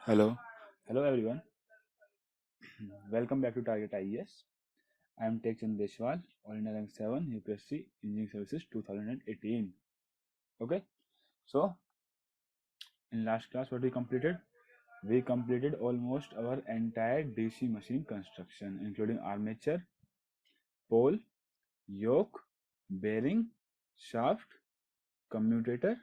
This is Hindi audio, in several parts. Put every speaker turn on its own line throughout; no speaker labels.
Hello, hello everyone. Welcome back to Target IES. I am Tech Chand Deshwal, All India Rank 7, UPSC Engineering Services 2018. Okay, so in last class, what we completed? We completed almost our entire DC machine construction, including armature, pole, yoke, bearing, shaft, commutator.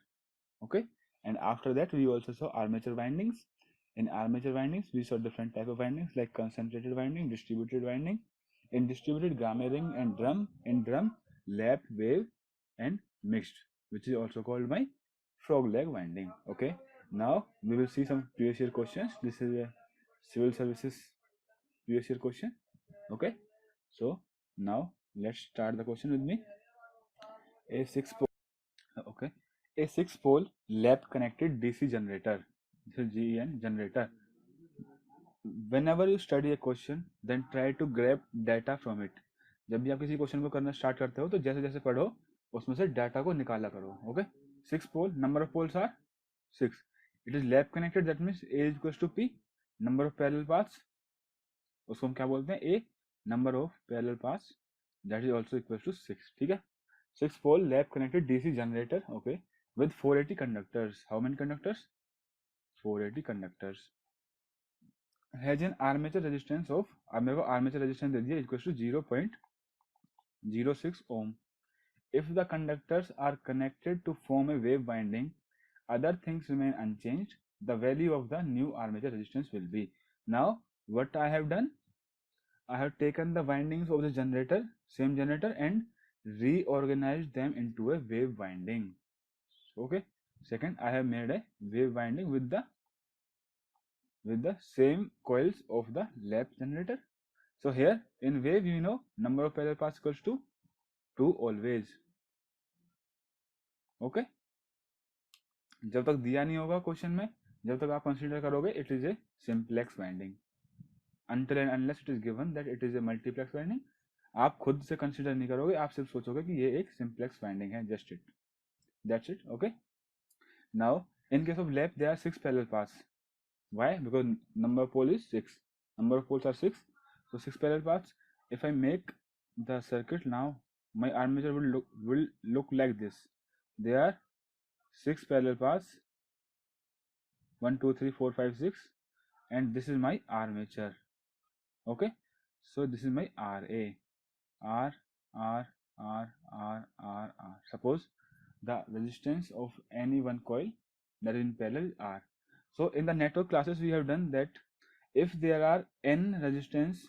Okay, and after that, we also saw armature windings. In armature windings, we saw different type of windings like concentrated winding, distributed winding. In distributed, gamma ring and drum. In drum, lap, wave, and mixed, which is also called my frog leg winding. Okay. Now we will see some previous year questions. This is a civil services previous year question. Okay. So now let's start the question with me. A six pole. Okay. A six pole lap connected DC generator. This is GEN generator. Whenever you study a question, then try to grab data from it. जब भी आप किसी क्वेश्चन को करना स्टार्ट करते हो तो जैसे जैसे पढ़ो उसमें से डाटा को निकाला करो. Okay. Six pole, number of poles are six. It is lap connected, that means A is equals to P. Number of parallel paths, उसको हम क्या बोलते हैं? A. Number of parallel paths, that is also equals to six. ठीक है. Six pole lap connected DC generator. Okay. With 480 conductors. How many conductors? 480 conductors. Has an armature resistance of, अब मेरे को आर्मेचर रेजिस्टेंस दे दिया equal to 0.06 ohm. If the conductors are connected to form a wave winding, other things remain unchanged, the value of the new armature resistance will be. Now what I have done, I have taken the windings of the generator, same generator, and reorganized them into a wave winding. Okay. Second, I have made a wave winding with the same coils of the lap generator. So here in wave, you know, number of parallel paths equals to 2 always. Okay. जब तक दिया नहीं होगा क्वेश्चन में, जब तक आप कंसीडर करोगे it is a simplex winding. until and unless it is given that it is a multiplex winding, आप खुद से कंसीडर नहीं करोगे, आप सिर्फ सोचोगे कि ये एक सिंप्लेक्स वाइंडिंग है. Just it, that's it. Okay. Now in case of lap there are 6 parallel paths. Why? Because number of pole is 6. Number of poles are 6. So 6 parallel paths. If I make the circuit now, my armature will look like this. There are 6 parallel paths. 1, 2, 3, 4, 5, 6. And this is my armature. Okay. So this is my RA. R, R, R, R, R, R. Suppose the resistance of any one coil that is in parallel R. So in the network classes we have done that if there are n resistance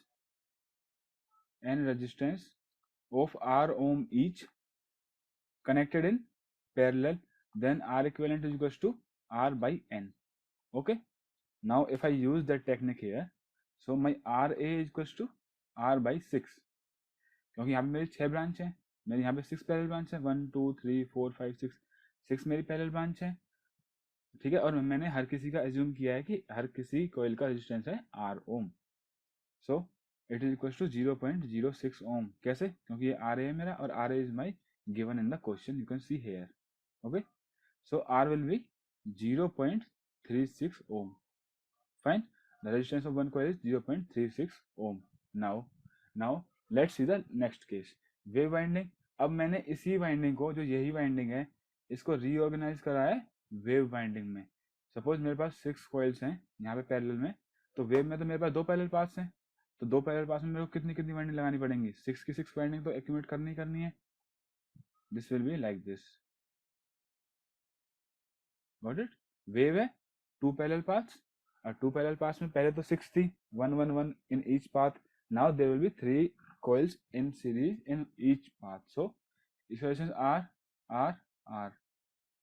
of R ohm each connected in parallel, then R equivalent is equals to R by n. Okay. Now if I use that technique here, so my RA is equals to R by 6. क्योंकि यहाँ पे मेरी 6 ब्रांच है, मेरे यहाँ पे 6 पैरेलल ब्रांच है. 1, 2, 3, 4, 5, 6, 6 मेरी पैरेलल ब्रांच है. ठीक है. और मैंने हर किसी का एज्यूम किया है कि हर किसी कॉइल का रेजिस्टेंस है R ohm. So it is equal to 0.06 ohm. कैसे? क्योंकि ये RA है मेरा और RA is my given in the question, you can see here. Okay. So R will be 0.36 ohm. Fine. The resistance of one coil is 0.36 ohm. Now let's see the next case. Wave winding. अब मैंने इसी वाइंडिंग को, जो यही वाइंडिंग है, इसको रीऑर्गेनाइज करा है वेव वाइंडिंग में. सपोज मेरे पास 6 कॉइल्स हैं यहाँ पे पैरेलल में, तो वेव में तो मेरे पास 2 पैरेलल पाथ्स हैं. तो 2 पैरेलल पाथ्स में मेरे को कितनी कितनी वाइंडिंग लगानी पड़ेंगी? 6 की 6 वाइंडिंग तो एक्यूमुलेट करनी है. This will be like this. Got it? Wave है, 2 पैरेलल पाथ्स, और 2 पैरेलल पाथ्स में पहले तो 6 थी, 1 1 1 in each path. Now there will be 3 coils in series in each path. So equations are R R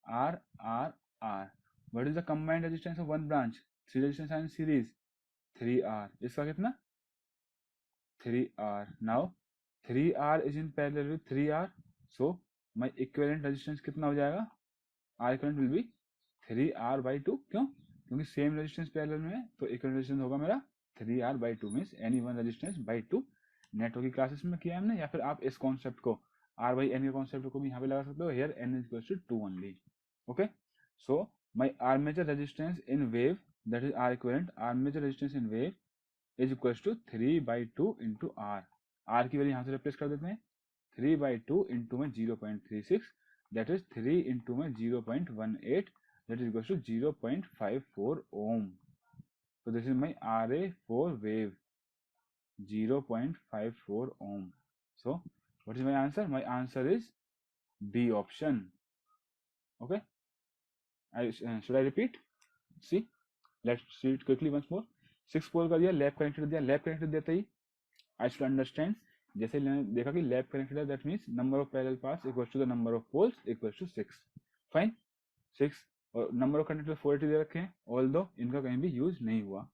R R R. What is the combined resistance of one branch? 3 resistance are in series, 3R. इसका कितना? 3R. Now 3R is in parallel with 3R. So my equivalent resistance कितना हो जाएगा? R equivalent will be 3R by 2. क्यों? क्योंकि सेम रेजिस्टेंस पैरेलल में है, तो इक्विवेलेंट रेजिस्टेंस होगा मेरा 3R by 2, means any one resistance by 2. Network की क्लासेस में किया हमने, या फिर आप इस कॉन्सेप्ट को R by N के कॉन्सेप्ट को भी यहाँ पे लगा सकते हो. Here N is equals to 2 only. Okay. So my armature resistance in wave that is R equivalent, armature resistance in wave is equals to 3/2 into R. R की वैल्यू यहाँ से रिप्लेस कर देते हैं, 3/2 into में 0.36, that is 3 into में 0.18, that is equals to 0.54 ohm. So this is my RA for wave, 0.54 ohm. So what is my answer? My answer is B option. Okay, should I repeat? See, let's see it quickly once more. 6 pole का दिया, लैब कनेक्टेड दिया, लैब कनेक्टेड देते ही आई शुड अंडरस्टैंड, जैसे देखा कि लैब कनेक्टेड है, that means number of parallel paths equals to the number of poles equals to 6. Fine, 6 और नंबर ऑफ कंडक्टर 480 दे रखे हैं, ऑल्दो इनका कहीं भी यूज नहीं हुआ.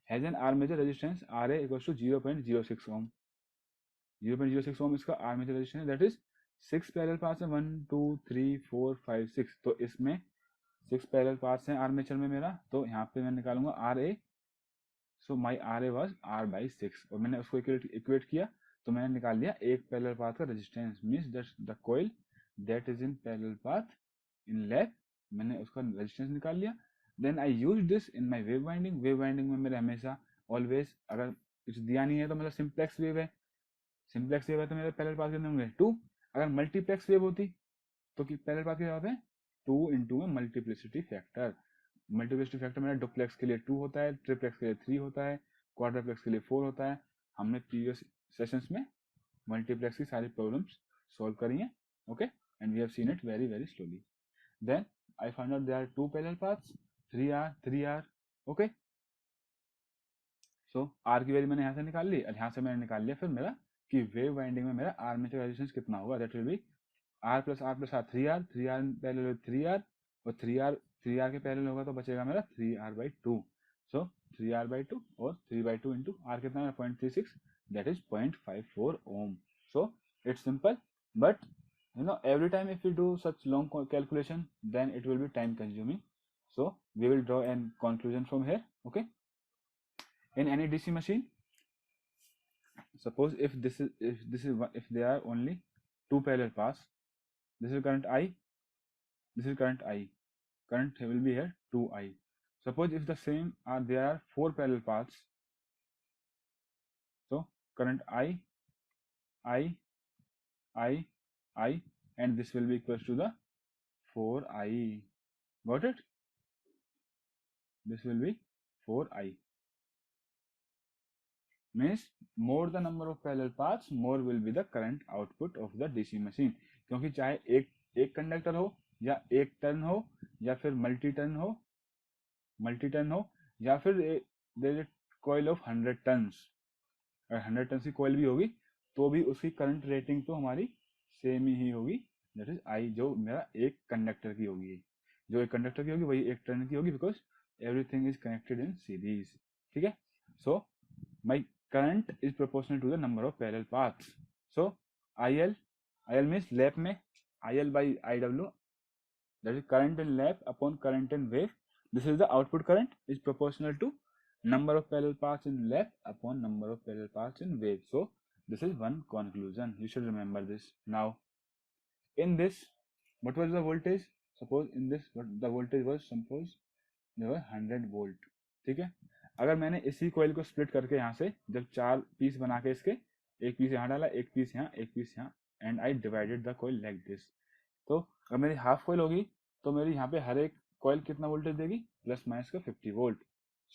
Has an armature resistance RA equals to 0.06 ohm. 0.06 ohm इसका आर्मेचर रेजिस्टेंस है, दैट इज 6 पैरेलल पाथ्स है, 1 2 3 4 5 6. तो इसमें 6 पैरेलल पाथ्स हैं आर्मेचर में मेरा, तो यहाँ पे मैं निकालूंगा RA. So my RA was R/6 और मैंने उसको इक्वेट किया, तो मैंने निकाल लिया एक पैरेलल पाथ का resistance, means that the coil that is in parallel path in lap, मैंने उसका रेजिस्टेंस निकाल लिया. Then I use this in my wave winding. Wave winding में मेरे हमेशा ऑलवेज, अगर कुछ दिया नहीं है तो मतलब सिंप्लेक्स वेव है, सिंप्लेक्स वेव है तो मेरे पैरेलल पाथ कितने होंगे 2. अगर मल्टीप्लेक्स वेव होती तो पैरेलल पाथ क्या होते हैं 2 इंटू में मल्टीप्लिसिटी फैक्टर. मल्टीप्लिसिटी फैक्टर मेरा डुप्लेक्स के लिए 2 होता है, ट्रिप्लेक्स के लिए 3 होता है, क्वाड्रप्लेक्स के लिए 4 होता है. हमने प्रीवियस सेशंस में मल्टीप्लेक्स की सारी प्रॉब्लम्स सॉल्व करी हैं. Okay, and we have seen it very very slowly. Then I find out there are 2 parallel paths, 3R. Okay, so R की वैल्यू मैंने यहाँ से निकाल ली और यहाँ से मैंने निकाल लिया फिर मेरा कि वेव वाइंडिंग में मेरा आर्मेचर रेजिस्टेंस कितना होगा, that will be R plus R 3R. 3R parallel 3R और 3R के पैरेलल होगा तो बचेगा मेरा 3R/2. सो 3R/2 और 3/2 इंटू R कितना है 0.36, that is 0.54 ohm. So it's simple, but every time if we do such long calculation, then it will be time consuming. So we will draw an conclusion from here. Okay, in any DC machine, suppose if there are only 2 parallel paths, this is current I, this is current I, current will be here 2I. Suppose if the same there are 4 parallel paths, so current I, and this will be equals to the 4I. Got it? This will be 4I. Means more the number of parallel paths, more will be the current output of the DC machine. क्योंकि चाहे एक कंडक्टर हो या एक टर्न हो या फिर मल्टी टर्न हो या फिर there is coil of 100 turns. अगर 100 टन की कॉइल भी होगी तो भी उसकी करंट रेटिंग तो हमारी सेम ही होगी, दैट इज आई, जो मेरा एक कंडक्टर की होगी. जो एक कंडक्टर की होगी वही एक टर्न की होगी, because everything is connected in series. ठीक है, सो माई current is proportional to the number of parallel paths. So IL means lap में IL by IW, that is current in lap upon current in wave. This is the output current is proportional to number of parallel paths in lap upon number of parallel paths in wave. So this is one conclusion. You should remember this. Now in this, what was the voltage? Suppose in this the voltage was, suppose there was 100 volt. ठीक है, अगर मैंने इसी कॉइल को स्प्लिट करके यहाँ से जब 4 पीस बना के इसके, एक पीस यहाँ डाला, एक पीस यहाँ, एक पीस यहाँ, and I divided the coil like this, तो अगर मेरी हाफ कॉइल होगी तो मेरी यहाँ पे हर एक कॉइल कितना वोल्टेज देगी, प्लस माइनस का 50 volt.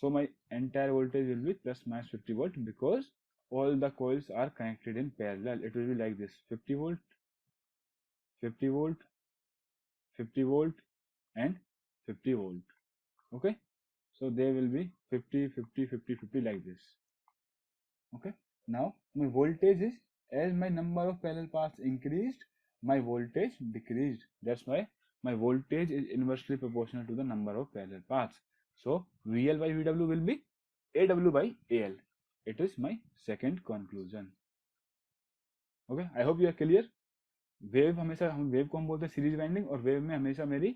So my entire voltage will B plus minus 50 volt because all the coils are connected in parallel. It will be like this, 50 volt, 50 volt, 50 volt and 50 volt. Okay, so they will be 50 50 50 50 like this. Okay, now my voltage is, as my number of parallel paths increased, my voltage decreased. That's why my voltage is inversely proportional to the number of parallel paths. So VL by VW will be AW by AL. It is my second conclusion. Okay, I hope you are clear. Wave हमेशा, हम वेव को हम बोलते हैं सीरीज वाइंडिंग, और वेव में हमेशा मेरी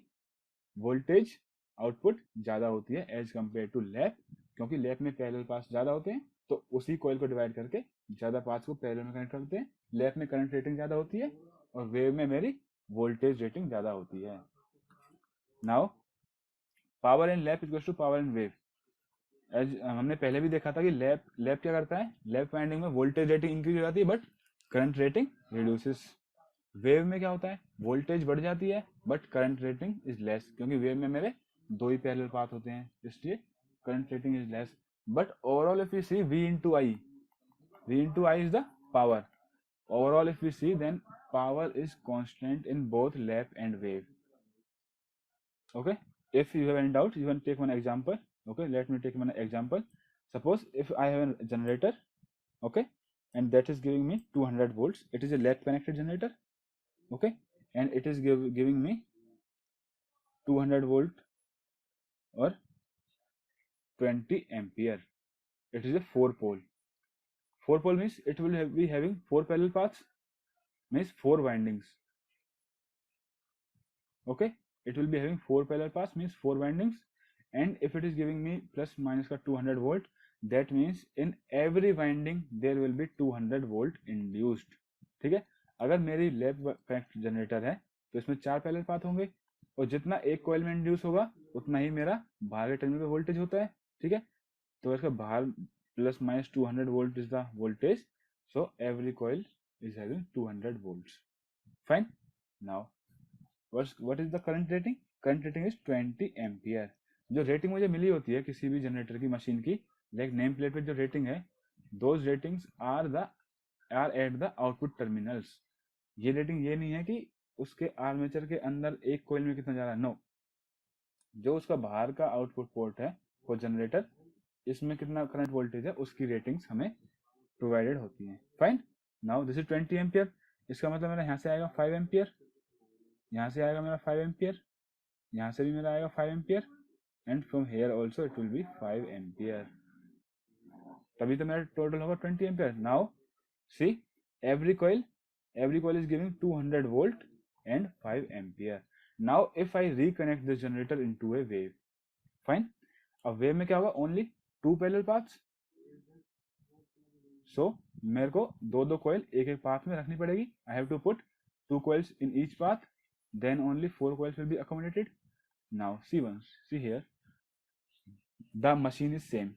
वोल्टेज आउटपुट ज्यादा होती है एज कंपेयर टू लैप, क्योंकि लैप में पैरेलल पाथ्स ज्यादा होते हैं तो उसी कॉइल को डिवाइड करके ज्यादा पाथ्स को पैरेलल में कनेक्ट करते हैं. लैप में करंट रेटिंग ज्यादा होती है और वेव में मेरी वोल्टेज रेटिंग ज्यादा होती है. Now power in lap equals to power in wave. As हमने पहले भी देखा था कि लैप क्या करता है, लैप वाइंडिंग में वोल्टेज रेटिंग इंक्रीज हो जाती है but current rating reduces. Wave में क्या होता है, वोल्टेज बढ़ जाती है but current rating is less, क्योंकि वेव में मेरे दो ही पैरेलल पाथ होते हैं, इसलिए current rating is less. But overall if you see V into I, V into I is the power. Overall if we see, then power is constant in both lap and wave. Okay, if you have any doubt you can take one example. Okay, let me take one example. Suppose if I have a generator, okay, and that is giving me 200 volts. It is a lap connected generator, okay, and it is giving me 200 volt or 20 ampere. It is a 4 pole. 4 pole means it will be having 4 parallel paths, means 4 windings. Okay, it will be having 4 parallel paths, means 4 windings. And if it is giving me plus minus का 200 volt, that means in every winding there will be 200 volt induced. ठीक है, अगर मेरी लैप कनेक्ट जनरेटर है तो इसमें 4 पैरेलल पाथ होंगे, और जितना एक कॉइल में इंड्यूस होगा उतना ही मेरा बाहर के टर्मिनल पे वोल्टेज होता है। ठीक है, तो इसका बाहर plus minus 200 volt is the voltage, so every coil is having 200 volts. Fine. Now what is the current rating? Current rating is 20 ampere. जो रेटिंग मुझे मिली होती है किसी भी जनरेटर की मशीन की, लाइक नेम प्लेट पे जो रेटिंग है, those ratings are at the output terminals. ये रेटिंग ये नहीं है कि उसके आर्मेचर के अंदर एक कोयल में कितना जा रहा है, नो, जो उसका बाहर का आउटपुट पोर्ट है वो जनरेटर, इसमें कितना करंट वोल्टेज है उसकी रेटिंग्स हमें प्रोवाइडेड होती हैं। Fine. Now this is 20 ampere, इसका मतलब मेरा यहाँ से आएगा 5 एम्पियर, यहाँ से आएगा मेरा 5 एम्पियर, यहाँ से भी मेरा आएगा 5 ampere, and from here also it will be 5 ampere, तभी तो मेरा टोटल होगा 20 ampere. Now see every coil is giving 200 volt and 5 ampere. Now if I reconnect this generator into a wave, fine, अब वेव में क्या होगा, ओनली 2 parallel paths, so मेरे को दो कॉइल एक एक पाथ में रखनी पड़ेगी। I have to put 2 coils in each path, then only 4 coils will be accommodated. Now see here, the machine is same,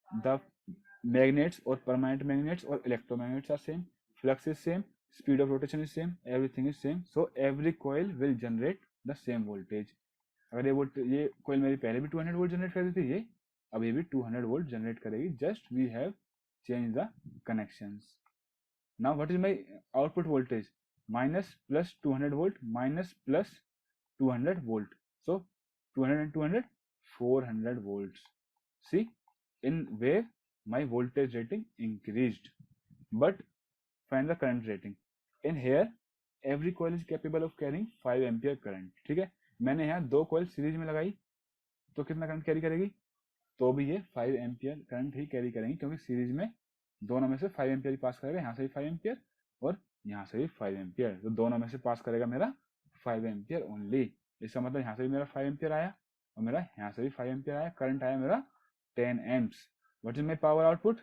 the magnets or permanent magnets or electromagnets are same, flux is same, speed of rotation is same, everything is same, so every coil will generate the same voltage. अगर ये coil मेरी पहले भी 200 volt generate कर रही थी, ये अब ये भी 200 volt generate करेगी, just we have changed the connections. Now what is my output voltage? Minus plus 200 volt minus plus 200 volt, so 200 and 200, 400 volts. See, in wave my voltage rating increased, but find the current rating. In here every coil is capable of carrying 5 ampere current. ठीक है, मैंने यहाँ दो coil सीरीज में लगाई तो कितना करंट कैरी करेगी, तो भी ये 5 एम्पियर करंट ही कैरी करेंगी, क्योंकि सीरीज में दोनों में से 5 एम्पियर ही पास करेगा, यहाँ से भी 5 एम्पियर और यहाँ से भी 5 एम्पियर, तो दोनों में से पास करेगा मेरा 5 एम्पियर ओनली। इसका मतलब यहाँ से भी मेरा 5 एम्पियर आया और मेरा यहाँ से भी 5 एम्पियर आया, करंट आया मेरा 10 amps. What is my power output,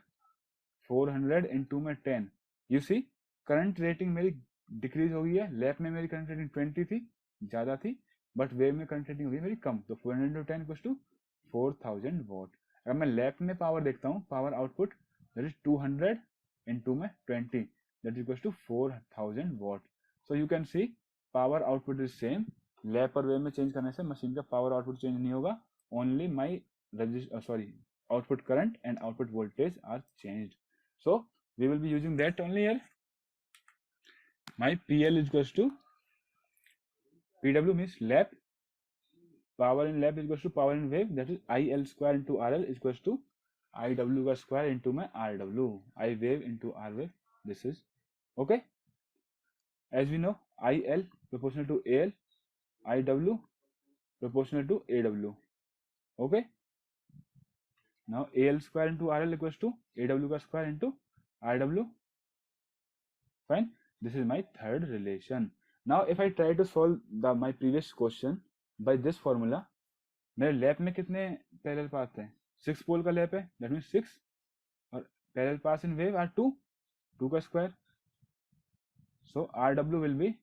400 into में 10। यू सी करंट रेटिंग मेरी डिक्रीज हो गई है, लैप में मेरी करंट रेटिंग 20 थी, ज्यादा थी, बट वेव में करंट रेटिंग हो गई मेरी कम, तो 400 into 10 इक्वल्स टू 4000 वॉट। अगर मैं लैप में पावर देखता हूँ, power output that is 200 into में 20, that equals to 4000 watt. So you can see power output is same, lap और वेव में चेंज करने से मशीन का पावर आउटपुट चेंज नहीं होगा, only my output current and output voltage are changed. So we will be using that only here. My PL is equals to PW means lap, power in lap is equals to power in wave, that is IL square into RL is equals to IW का square into my RW, I wave into R wave. This is okay. As we know, IL proportional to AL, IW proportional to AW. Okay. Now AL square into RL equals to AW का square into RW. Fine. This is my third relation. Now if I try to solve my previous question by this formula, मेरे लैप में कितने पैरेलल पाथ हैं, 6 पोल का लैप है, दैट मीन्स 6, और parallel path in wave are 2 का square, so RW will be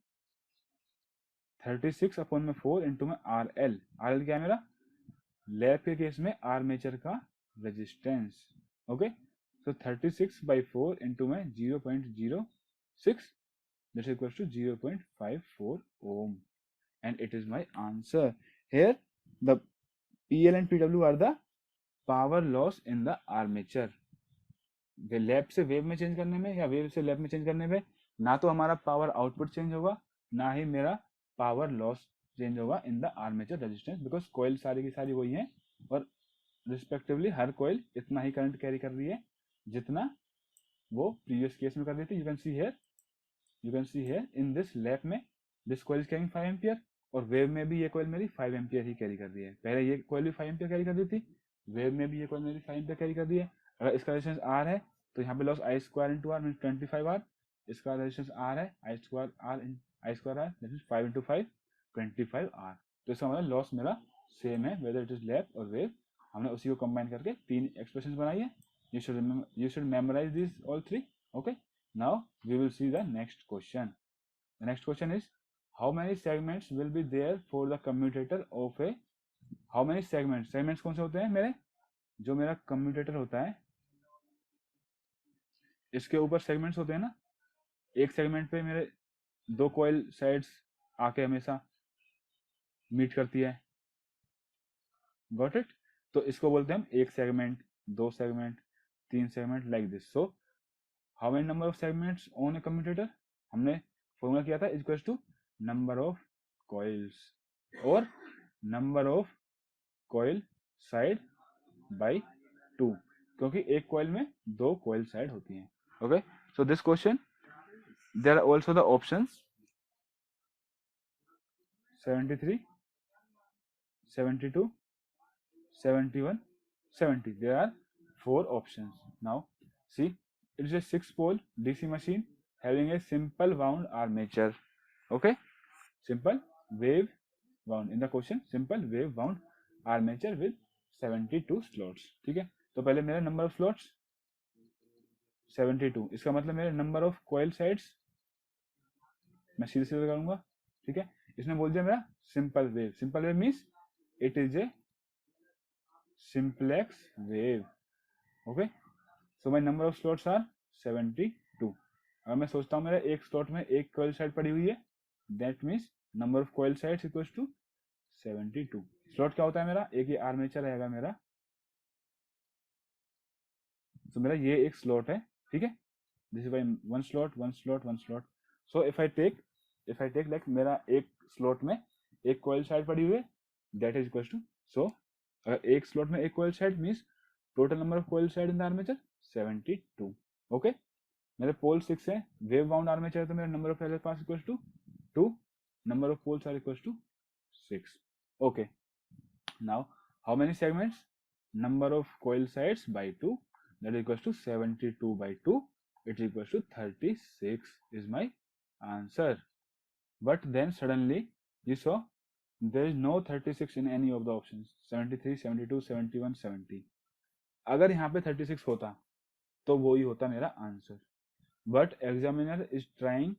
36 upon में 4 इंटू में RL। RL क्या है मेरा, लैप के केस में आर्मेचर का resistance. Okay, so 36 by 4 into my 0.06, that's equals to 0.54 ohm, and it is my answer. Here the PL and PW are the power loss in the armature. Lab से वेव में चेंज करने में या वेव से लैब में चेंज करने में ना तो हमारा पावर आउटपुट चेंज होगा, ना ही मेरा पावर लॉस चेंज होगा in the armature resistance, because coil सारी की सारी वही है, और रिस्पेक्टिवली हर कोयल इतना ही करंट कैरी कर रही है जितना वो प्रीवियस केस में कर रही थी. You can see here in this lab में this coil is carrying 5 ampere, और वेव में भी ये कोयल मेरी 5 एम्पियर ही कैरी कर रही है. पहले ये कोयल भी 5 एम्पियर कैरी कर रही थी, वेव में भी ये कोयल मेरी 5 एम्पियर कैरी कर रही है. अगर इसका रेजिस्टेंस आर है तो यहाँ पे loss I square into R mean 25 R. इसका रेजिस्टेंस आर है, I square R that is 5 into 5 25 R. तो इसका मतलब लॉस मेरा सेम है वेदर इट इज लैब और वेव. हमने उसी को कंबाइन करके तीन एक्सप्रेशन बनाई है. You should memorize these all three. Okay. Now we will see the next question. The next question is, how many segments will be there for the commutator of a, how many segments कौन से होते हैं मेरे, जो मेरा commutator होता है इसके ऊपर सेगमेंट्स होते हैं ना. एक सेगमेंट पे मेरे दो कॉइल साइड्स आके हमेशा मीट करती है. Got it. तो इसको बोलते हैं हम एक सेगमेंट, दो सेगमेंट, तीन segment, like this. So how many number of segments on a commutator, हमने फॉर्मूला किया था equal to number of coils और number of coil side by 2, क्योंकि एक कॉइल में दो कॉइल साइड होती हैं. Okay, so this question there are also the options 73, 72, 71, 70. There are 4 options. Now see, it is a 6-pole DC machine having a simple wound armature. Okay, simple wave wound. In the question, simple wave wound armature with 72 slots. ठीक है, तो पहले मेरा नंबर ऑफ स्लॉट्स 72. इसका मतलब मेरे नंबर ऑफ कॉइल साइड्स मैं सीधे सीधे करूंगा. ठीक है, इसने बोल दिया मेरा simple wave. Simple wave means it is a simplex wave. Okay, so my number of slots are 72. अगर मैं सोचता हूँ मेरा एक स्लॉट में एक कॉइल साइड पड़ी हुई है, that means number of coil sides equals to 72. Slot क्या होता है मेरा, एक ये आर्मेचर रहेगा मेरा, तो मेरा ये एक स्लॉट है. ठीक है, this is one slot, one slot, one slot. So if I take like मेरा एक स्लॉट में एक कॉइल साइड पड़ी हुई है, दैट इज इक्वल्स टू, सो अगर एक स्लॉट में एक coil side means total number of coil side in the armature 72. Okay, मेरे पोल 6 है, वेव बाउंड आर्मेचर है, तो मेरा number of paths equals to 2, number of poles are equals to 6. Okay, now how many segments, number of coil sides by 2, that is equals to 72 by 2, it is equals to 36 is my answer. But then suddenly you saw there is no 36 in any of the options. 73, 72, 71, 70. अगर यहाँ पे 36 होता तो वो ही होता मेरा answer. But examiner is trying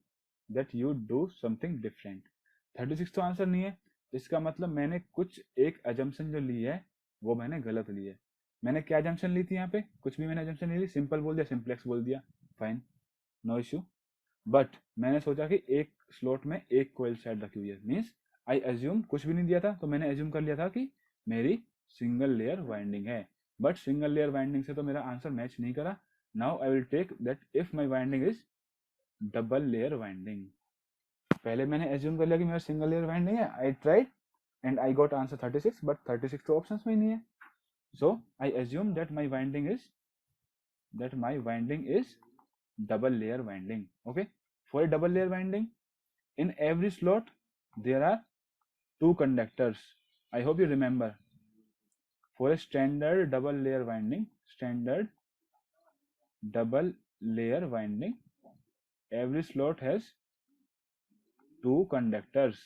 that you do something different. 36 तो आंसर नहीं है, इसका मतलब मैंने कुछ एक अजम्पशन जो ली है वो मैंने गलत ली है. मैंने क्या अजम्पशन ली थी यहाँ पे, कुछ भी मैंने अजम्पशन नहीं ली, सिंपल बोल दिया, सिंप्लेक्स बोल दिया, फाइन, नो इश्यू. बट मैंने सोचा कि एक स्लॉट में एक कोयल साइड रखी हुई है, मीन्स आई एज्यूम, कुछ भी नहीं दिया था तो मैंने एज्यूम कर लिया था कि मेरी सिंगल लेयर वाइंडिंग है. बट सिंगल लेयर वाइंडिंग से तो मेरा आंसर मैच नहीं करा. Now I will take that if my winding is double layer winding. पहले मैंने एज्यूम कर लिया कि मेरा सिंगल लेयर वाइंडिंग है, I tried and I got answer 36, but 36 तो ऑप्शंस में ही नहीं है. So I assume that my winding is double layer winding. Okay, for a double layer winding, in every slot there are 2 conductors. I hope you remember. For a standard double layer winding, every slot has 2 conductors.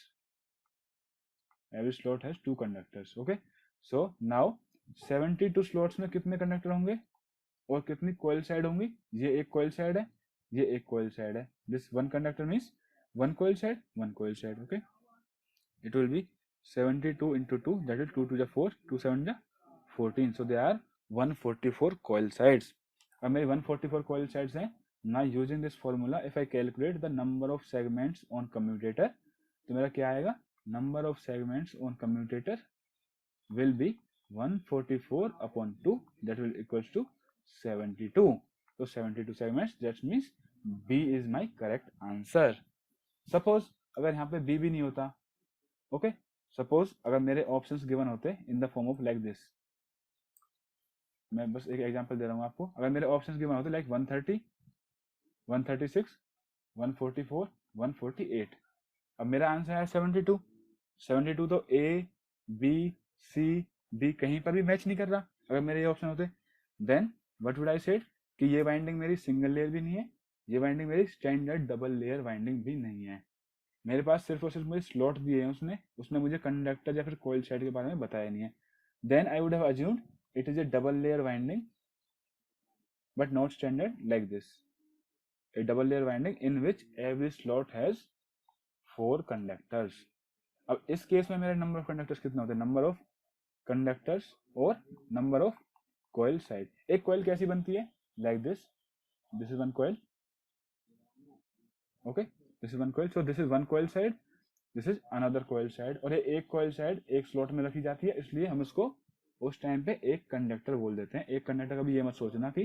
Okay, so now 72 slots में कितने कंडक्टर होंगे और कितनी कॉइल साइड होंगी. ये एक कॉइल साइड है, ये एक कॉइल साइड है. This one conductor means one coil side, one coil side. Okay, it will be 72 into 2, that is 2 to the 4, 2 7 the 14. So there are 144 coil sides. अब मेरी 144 coil sides हैं. Now using this formula, if I calculate the number of segments on commutator, तो मेरा क्या आएगा? Number of segments on commutator will be 144 upon 2, that will equals to 72. So 72 segments, that means B is my correct answer. Suppose अगर यहाँ पे B भी नहीं होता, okay? Suppose अगर मेरे options given होते in the form of like this, मैं बस एक एग्जांपल दे रहा हूँ आपको. अगर मेरे ऑप्शंस गिवन होते लाइक 130, 136, 144, 148, अब मेरा आंसर है 72. 72 तो ए बी सी डी कहीं पर भी मैच नहीं कर रहा अगर मेरे ये ऑप्शन होते. Then what would I said कि ये वाइंडिंग मेरी सिंगल लेयर भी नहीं है, ये वाइंडिंग मेरी स्टैंडर्ड डबल लेयर वाइंडिंग भी नहीं है. मेरे पास सिर्फ और सिर्फ मुझे स्लॉट दिए हैं उसने मुझे कंडक्टर या फिर कॉइल साइड के बारे में बताया नहीं है. Then I would have assumed it is a double layer winding but not standard like this, a double layer winding in which every slot has 4 conductors. अब इस केस में मेरे नंबर ऑफ कंडक्टर्स कितना होते हैं? नंबर ऑफ कंडक्टर्स और नंबर ऑफ कॉइल साइड. एक कॉइल कैसी बनती है? Like this, this is one coil, okay, this is one coil. So this is one coil side, this is another coil side, और ये एक कॉइल साइड एक स्लॉट में रखी जाती है, इसलिए हम इसको उस टाइम पे एक कंडक्टर बोल देते हैं. एक कंडक्टर का भी ये मत सोचना कि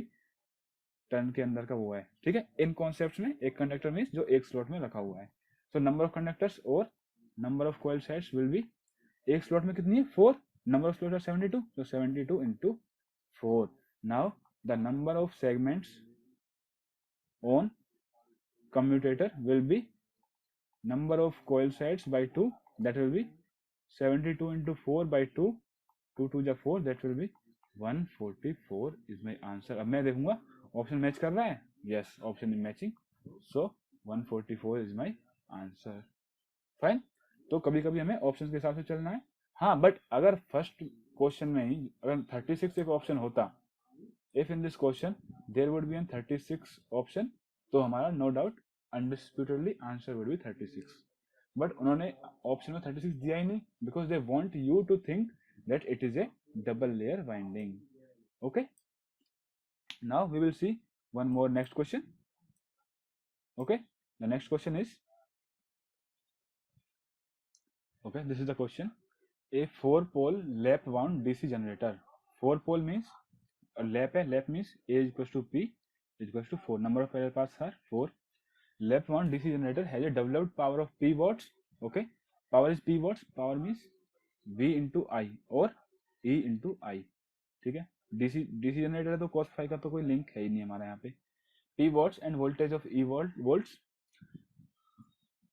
टर्न के अंदर का वो है, ठीक है. इन कॉन्सेप्ट्स में एक कंडक्टर मींस जो एक स्लॉट में रखा हुआ है. सो नंबर ऑफ कंडक्टर्स और number of coil sides will be, एक स्लॉट में कितनी है? 4. Number of slots are 72, so 72 into 4. Now the number of segments on commutator will be number of coil sides by 2, that will be 72 into 4 by 2, 2 2 जा 4, that will be 144 is my answer. अब मैं देखूंगा ऑप्शन मैच कर रहा है. Yes, option is matching, so 144 is my answer. Fine. तो कभी कभी हमें ऑप्शन के हिसाब से चलना है. हाँ, बट अगर फर्स्ट क्वेश्चन में ही अगर 36 एक ऑप्शन होता, if in this question there would be an 36 option, तो हमारा no doubt undisputedly answer would be 36. But उन्होंने ऑप्शन में 36 दिया ही नहीं, because they want you to think that it is a double layer winding. Okay, now we will see one more next question. Okay, the next question is, okay, this is the question. A 4-pole lap wound DC generator. 4-pole means a lap है, lap means A is equals to P is equals to 4. Number of parallel paths are 4. Lap wound DC generator has a developed power of P watts. Okay, power is P watts. Power means V into I or E into I. ठीक है. डीसी जनरेटर है तो cos phi का तो कोई लिंक है ही नहीं हमारा यहाँ पे. P watts and voltage of E volts.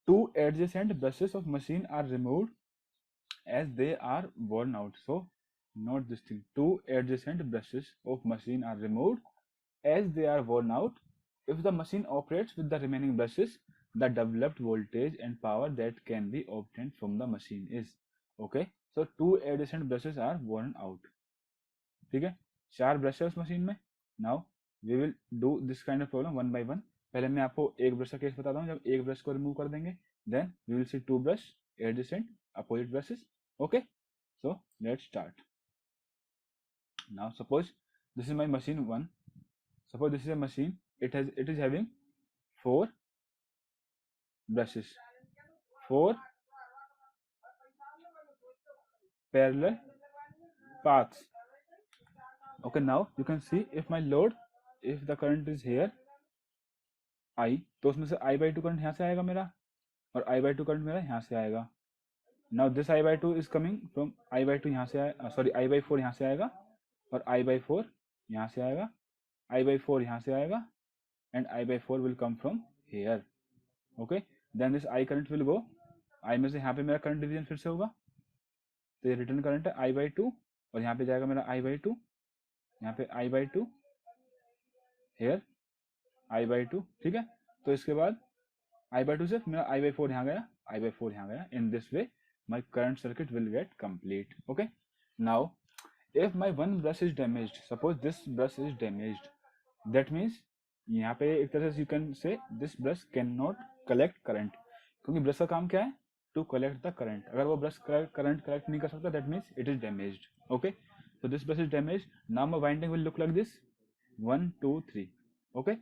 2 adjacent brushes of machine are removed as they are worn out. So note this thing. 2 adjacent brushes of machine are removed as they are worn out. If the machine operates with the remaining brushes, the developed voltage and power that can be obtained from the machine is, okay. So 2 adjacent brushes are worn out. ठीक है. 4 ब्रश है उस मशीन में. Now we will do this kind of problem one by one. पहले मैं आपको एक ब्रश का केस बताता हूँ. जब एक ब्रश को रिमूव कर देंगे, then we will see 2 brush adjacent opposite brushes. Okay, so let's start. Now suppose this is my machine 1. Suppose this is a machine, it is having 4 brushes, 4 parallel paths. Okay, now you can see if my load, if the current is here I, तो उसमें से I by 2 करंट यहाँ से आएगा मेरा, और I by 2 करंट मेरा यहाँ से आएगा. Now this I by 2 is coming from I by 2 यहाँ से आएगा, सॉरी I by 4 यहाँ से आएगा, और I by 4 यहाँ से आएगा, I by 4 यहाँ से आएगा, and I by 4 will come from here. Okay, then this I current will go, I में से यहाँ पे मेरा करंट डिवीजन फिर से होगा, तो ये रिटर्न करंट है I by 2, और यहाँ पे जाएगा मेरा I by 2, यहाँ पे I by 2, here I by 2. ठीक है. तो इसके बाद I by 2 से मेरा I by 4 यहाँ गया, I by 4 यहाँ गया. In this way my current circuit will get complete. Okay, now if my one brush is damaged, suppose this brush is damaged, that means यहाँ पे एक तरह से you can say this brush cannot collect current, क्योंकि ब्रश का काम क्या है? To collect the current. अगर वो ब्रश करंट कलेक्ट नहीं कर सकता, that means it is damaged. Okay, So this brush is damaged. Now my winding will look like this. 1, 2, 3. Okay.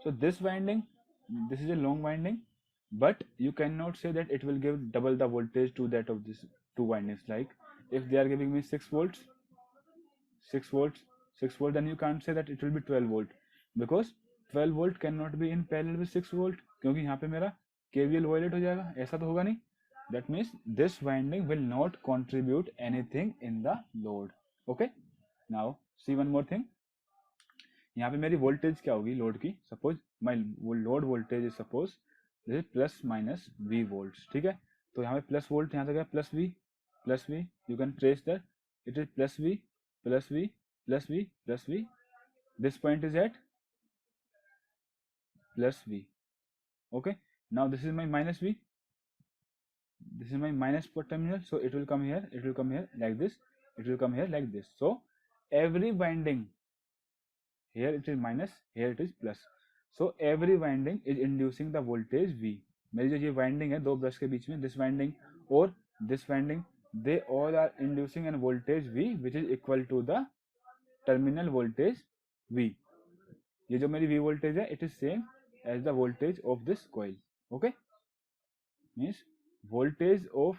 So this winding, this is a long winding, but you cannot say that it will give double the voltage to that of this two windings. Like if they are giving me 6 volts, 6 volts, 6 volt, then you can't say that it will be 12 volt, because 12 volt cannot be in parallel with 6 volt, क्योंकि यहाँ पे मेरा KVL violate हो जाएगा, ऐसा तो होगा नहीं. That means this winding will not contribute anything in the load. Okay. Now see one more thing. यहाँ पे मेरी वोल्टेज क्या होगी लोड की. Suppose my load voltage is suppose this is plus minus V volts. ठीक है. तो यहाँ पे प्लस वोल्ट यहाँ से गया plus V. You can trace that it is plus V plus V plus V plus V. This point is at plus V. Okay. Now this is my minus V. This is my minus terminal. So it will come here. It will come here like this. It will come here like this. So every winding, here it is minus, here it is plus. So every winding is inducing the voltage V. मेरी जो ये winding है दो ब्रश के बीच में, this winding और this winding, they all are inducing an voltage V which is equal to the terminal voltage V. ये जो मेरी V voltage है, it is same as the voltage of this coil. Okay. Means voltage of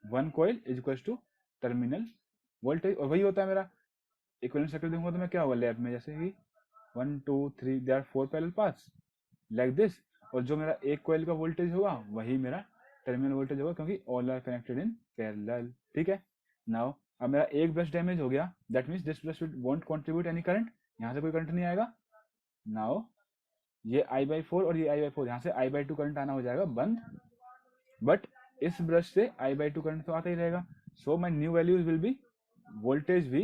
one coil is equals to terminal voltage. और वही होता है मेरा इक्विवेलेंट सर्किट देखूंगा तो मैं क्या होगा लैब में, जैसे कि 1 2 3 there are 4 parallel paths like this. और जो मेरा एक कॉइल का वोल्टेज होगा वही मेरा टर्मिनल वोल्टेज होगा, क्योंकि all are connected in parallel. ठीक है. नाउ अब मेरा एक ब्रश डैमेज हो गया, that means this brush won't contribute any current. यहाँ से कोई करंट नहीं आएगा. नाउ ये I/4 और ये I/4, यहाँ से I/2 करंट आना हो जाएगा बंद. बट इस ब्रश से I/2 करंट तो आता ही रहेगा. So my new values will be voltage V,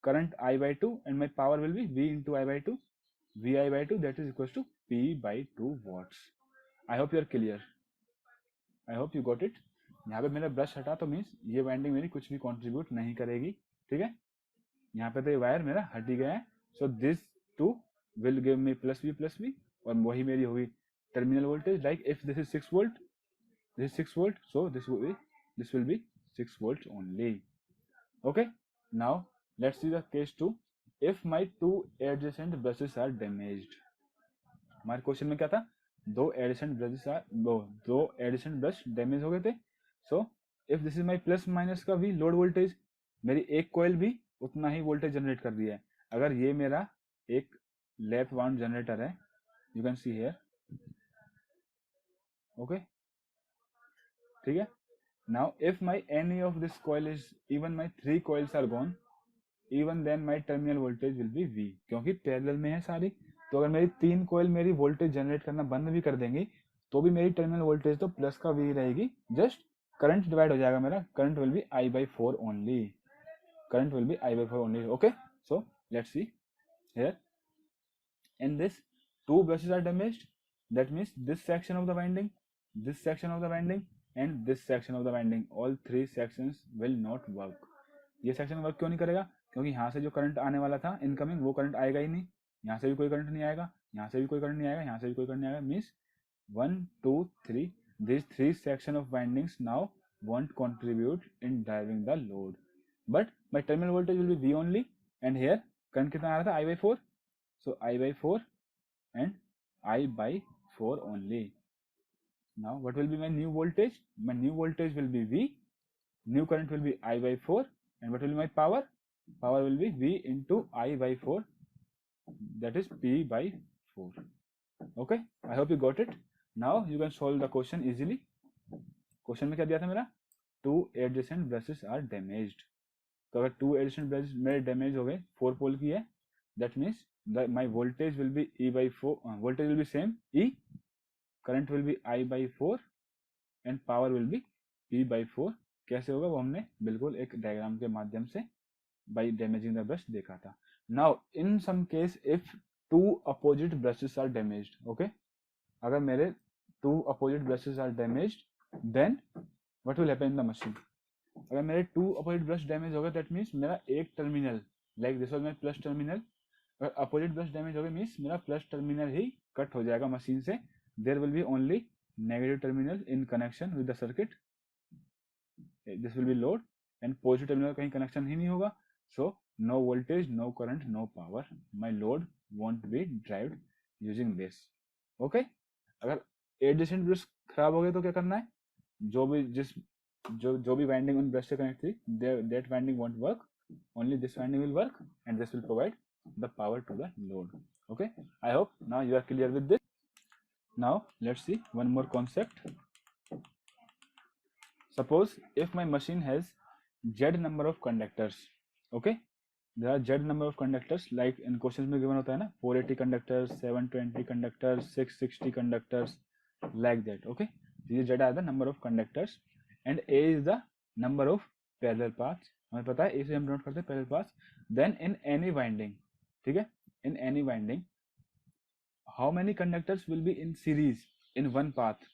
current I/2, and my power will be V into I/2, VI/2, that is equals to P/2 watts. I hope you are clear. I hope you got it. यहाँ पे मेरा ब्रश हटा तो मीन्स ये वाइंडिंग मेरी कुछ भी कंट्रीब्यूट नहीं करेगी. ठीक है. यहाँ पे तो ये वायर मेरा हट ही गया है. So this too will give me plus V, और वही मेरी होगी terminal voltage. Like if this is 6 volt, this is 6 volt, so this will be 6 volts only. Okay. Now let's see the case 2. If my two adjacent brushes are damaged. हमारे क्वेश्चन में क्या था, दो adjacent ब्रश डैमेज हो गए थे. So if this is my plus minus का भी लोड वोल्टेज, मेरी एक कॉइल भी उतना ही वोल्टेज जनरेट कर दिया है. अगर ये मेरा एक लैप वाउंड जनरेटर है, you can see here. Okay. ठीक है. Now if my any of this coil is even my 3 coils are gone, even then my terminal voltage will be V, क्योंकि पैरेलल में है सारी. तो अगर मेरी 3 कॉइल मेरी वोल्टेज जनरेट करना बंद भी कर देंगी तो भी मेरी टर्मिनल वोल्टेज तो प्लस का V रहेगी. जस्ट करंट डिवाइड हो जाएगा मेरा. Current will be I/4 only. Current will I by 4 only. Okay. So let's see here. In this 2 brushes are damaged. That means this section of the winding, this section of the winding, and this section of the winding, all 3 sections will not work. ये सेक्शन वर्क क्यों नहीं करेगा, क्योंकि यहाँ से जो करंट आने वाला था इनकमिंग, वो करंट आएगा ही नहीं. यहाँ से भी कोई करंट नहीं आएगा, यहाँ से भी कोई करंट नहीं आएगा, यहाँ से भी कोई करंट नहीं आएगा. Means 1 2 3 these 3 section of windings now won't contribute in driving the load. But my terminal voltage will be V only, and here current कितना आ रहा था I/4. So I/4 and I/4 only. Now what will be my new voltage? My new voltage will be V, new current will be I/4, and what will be my power? Power will be V into I/4, that is P/4. Okay. I hope you got it. Now you can solve the question easily. Question में क्या दिया था मेरा, 2 adjacent brushes are damaged. तो अगर 2 adjacent brushes मेरे डैमेज हो गए, 4 पोल की है, that means my voltage will be E/4, voltage will be same E, current will be I/4, and power will be P/4. कैसे होगा वो हमने बिल्कुल एक डायग्राम के माध्यम से by damaging the brush देखा था. Now in some case if 2 opposite brushes are damaged, okay, अगर मेरे 2 opposite brushes are damaged, then what will happen in the machine? अगर मेरे 2 opposite brush damage हो गए, that means मेरा एक terminal, like this was my plus terminal, अगर अपोजिट ब्रश डैमेज हो गया मीन्स मेरा प्लस टर्मिनल ही कट हो जाएगा मशीन से. There will be only negative terminal in connection with the circuit. This will be load and positive terminal कहीं कनेक्शन ही नहीं होगा, so no voltage, no current, no power, my load won't be drived using this. Okay, अगर एडजेसेंट ब्रश खराब हो गए तो क्या करना है, जो भी वाइंडिंग उन ब्रश से कनेक्ट थी, that winding want work, only this winding will work and this will provide the power to the load. Okay, I hope now you are clear with this. Now let's see one more concept. Suppose if my machine has z number of conductors, okay, there are z number of conductors, like in questions में given होता है ना 480 conductors, 720 conductors, 660 conductors, like that. Okay, these z are the number of conductors and a is the number of parallel paths. हमें पता है इसे हम नोट करते हैं parallel paths. Then in any winding, ठीक है, in any winding how many conductors will be in series in one path.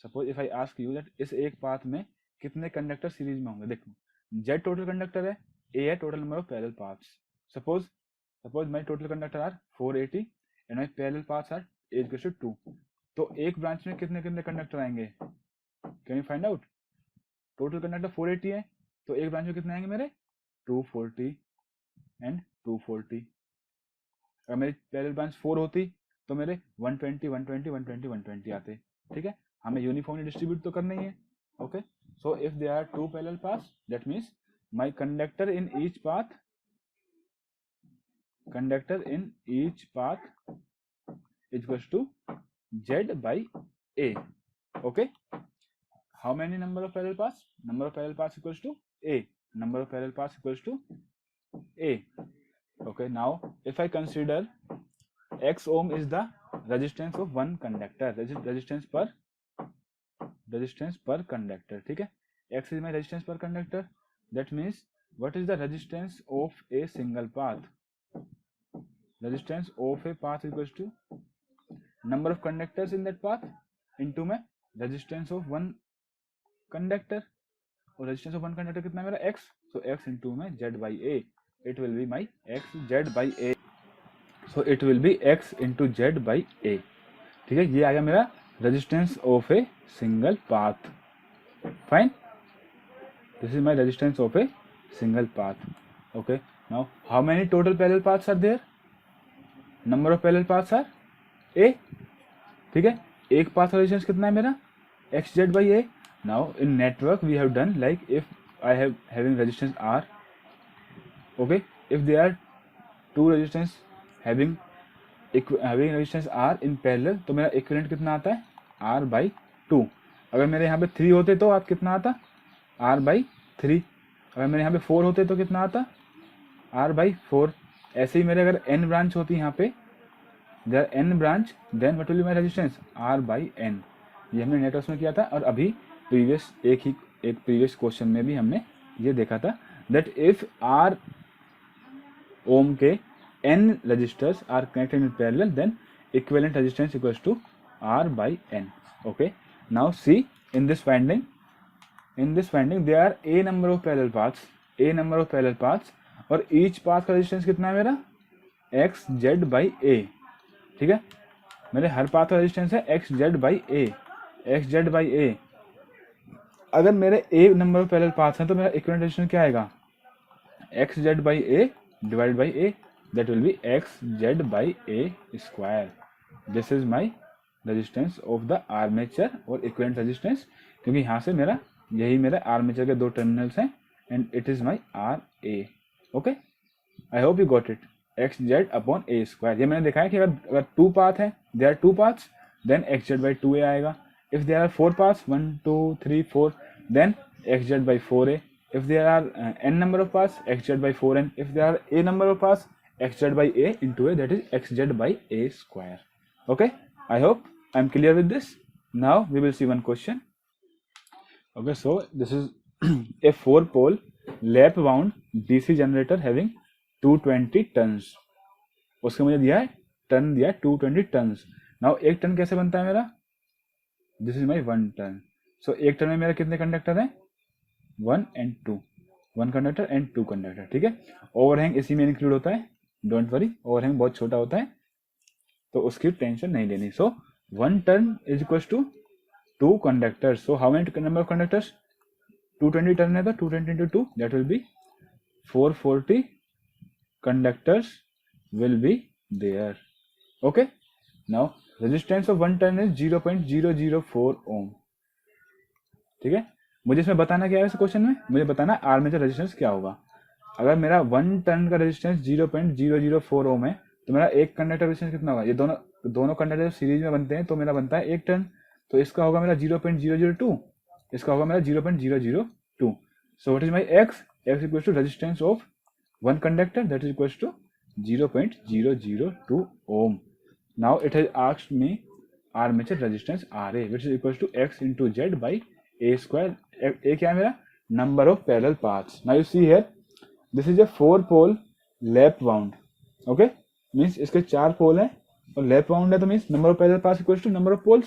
Suppose if I ask you that इस एक पाथ में कितने कंडक्टर सीरीज में होंगे, देखो जेड टोटल कंडक्टर है, ए है total number of parallel paths. Suppose my total conductor are 480 and my parallel paths are a = 2, तो एक ब्रांच में कितने कितने कंडक्टर आएंगे, can you find out. Total conductor 480 है तो एक ब्रांच में कितने आएंगे मेरे 240 एंड 240। अगर मेरी पैरेलल ब्रांच 4 होती तो मेरे 120 120 120 120 आते, ठीक है, हमें यूनिफॉर्मली डिस्ट्रीब्यूट तो करना ही है। Okay, so if they are 2 parallel paths that means my conductor in each path equals to z by a. Okay, how many number of parallel paths? Number of parallel paths equals to a. Number of parallel paths equals to a. Okay, now if I consider x ohm is the resistance of one conductor, resistance per conductor, ठीक है, x is my resistance per conductor, that means what is the resistance of a single path? Resistance of a path equals to number of conductors in that path into my resistance of one conductor, और resistance of one conductor कितना है मेरा x, so x into my z by a, it will be my x z by a, so it will be x into z by a, ठीक है, ये आ गया मेरा resistance of a single path. Fine, this is my resistance of a single path. Okay, now how many total parallel paths are there? Number of parallel paths are a, ठीक है, एक पाथ का रेजिस्टेंस कितना है मेरा X Z by A. Now in network we have done like if I have having resistance R, okay, if they are two resistance having resistance R in parallel, तो मेरा इक्विवेलेंट कितना आता है आर बाई 2। अगर मेरे यहाँ पे 3 होते तो आप कितना आता आर बाई 3, अगर मेरे यहाँ पे 4 होते तो कितना आता आर बाई 4। ऐसे ही मेरे अगर n ब्रांच होती यहाँ पे, there are n branch, then what will be my resistance r by n। ये हमने नेटवर्क में किया था, और अभी एक प्रीवियस क्वेश्चन में भी हमने ये देखा था that if r ओम के n resistors are connected in parallel then equivalent resistance equals to r by n। okay, now see in this winding there are a number of parallel paths और each path का resistance कितना है मेरा x z by a, ठीक है, मेरे हर पाथ का रेजिस्टेंस है एक्स जेड बाई ए। अगर मेरे ए नंबर ऑफ पैरेलल पाथ्स हैं तो मेरा इक्विवेलेंट रेजिस्टेंस क्या आएगा x Z by A divide by A, that will be x Z by A square. This is my resistance of the armature और इक्विवेलेंट रेजिस्टेंस, क्योंकि यहाँ से यही मेरा आर्मेचर के 2 टर्मिनल्स हैं and it is my R A. Okay, I hope you got it, X Z upon A square. ये मैंने देखा है कि अगर 2 पाथ है, there are 2 paths, then X Z by 2a आएगा। If there are 4 paths 1 2 3 4, then X Z by 4a। If there are n number of paths, X Z by 4n। If there are a number of paths, X Z by a into a, that is x Z by a square. Okay, I hope I am clear with this. Now we will see one question. Okay, so this is a 4-pole lap wound DC generator having 220 turns. उसके मुझे दिया है टन, दिया 220 टन्स। नाउ एक टन कैसे बनता है मेरा, दिस इज माय 1 टन। सो एक टन में मेरा कितने कंडक्टर हैं 1 and 2, 1 कंडक्टर एंड 2 कंडक्टर, ठीक है। ओवरहैंग इसी में इंक्लूड होता है, डोंट वरी, ओवरहैंग बहुत छोटा होता है तो उसकी टेंशन नहीं लेनी। So 1 turn is equal to 2 conductors. So how many number of conductors 220 turn है तो 220 into 2, that will be 440 conductors will be there. Okay, now resistance of 1 turn is 0.004 ohm. ठीक है, मुझे इसमें बताना क्या है इस क्वेश्चन में, मुझे बताना आर्मेचर रेजिस्टेंस क्या होगा। अगर मेरा 1 टर्न का रेजिस्टेंस 0.004 ओम है तो मेरा एक कंडक्टर रेजिस्टेंस कितना होगा, ये दोनों कंडक्टर सीरीज में बनते हैं तो मेरा बनता है 1 टर्न, तो इसका होगा मेरा 0.002, इसका होगा मेरा 0.002. So what is my X equals to resistance of one conductor, that is equals to 0.002 ohm. Now it has asked me armature resistance RA which is equals to x into z by a square. a क्या है मेरा, number of parallel paths. Now you see here this is a 4 pole lap wound. Okay, means इसके 4 पोल हैं और लैप वाउंड है तो means number of parallel paths equals to number of poles.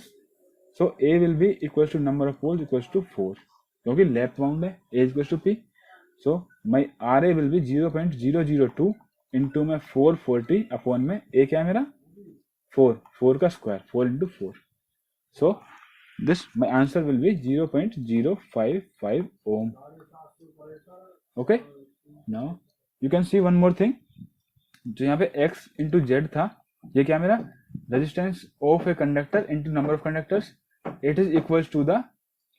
So a will be equals to number of poles equals to 4 क्योंकि लैप वाउंड है, a equals to p. So my RA will be 0.002 into में 440 अपॉन में a क्या है मेरा 4 का square, 4 into 4. So this my answer will be 0.055 ohm. Okay, now you can see one more thing. जो यहाँ पे x into z था, ये क्या मेरा resistance of a conductor into number of conductors. It is equals to the,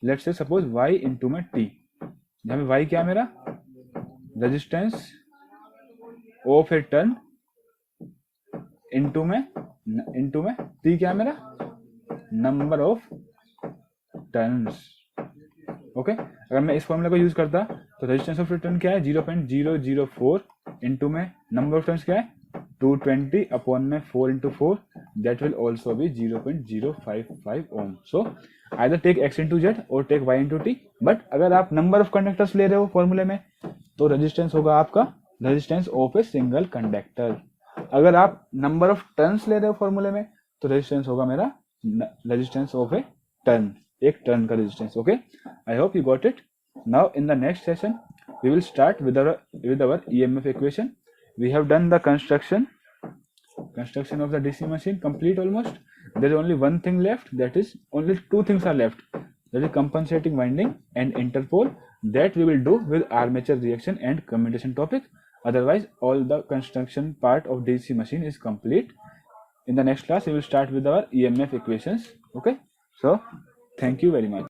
let's say suppose y into में t. यहाँ पे y क्या मेरा resistance of a turn into में t क्या है मेरा नंबर ऑफ टर्न्स. ओके, अगर मैं इस फॉर्मूला को यूज करता तो रेजिस्टेंस ऑफ टर्न क्या है 0.004 इंटू में नंबर ऑफ टर्न्स क्या है 220 अपॉन में 4 into 4, that will also be 0.055 ohm. So either take x into z और take y into t. But अगर आप नंबर ऑफ कंडक्टर्स ले रहे हो फॉर्मूले में तो रेजिस्टेंस होगा आपका resistance of a single conductor. अगर आप नंबर ऑफ टर्न्स ले रहे हो फॉर्मूले में तो रेजिस्टेंस होगा मेरा रेजिस्टेंस ऑफ ए टर्न, एक टर्न का resistance. Okay, I hope you got it. Now in the next session we will start with our EMF equation. We have done the construction of the DC machine complete almost. There is only one thing left, that is only two things are left, that is compensating winding and interpole. That we will do with armature reaction and commutation topic. Otherwise all the construction part of DC machine is complete. In the next class we will start with our EMF equations. Okay, so thank you very much.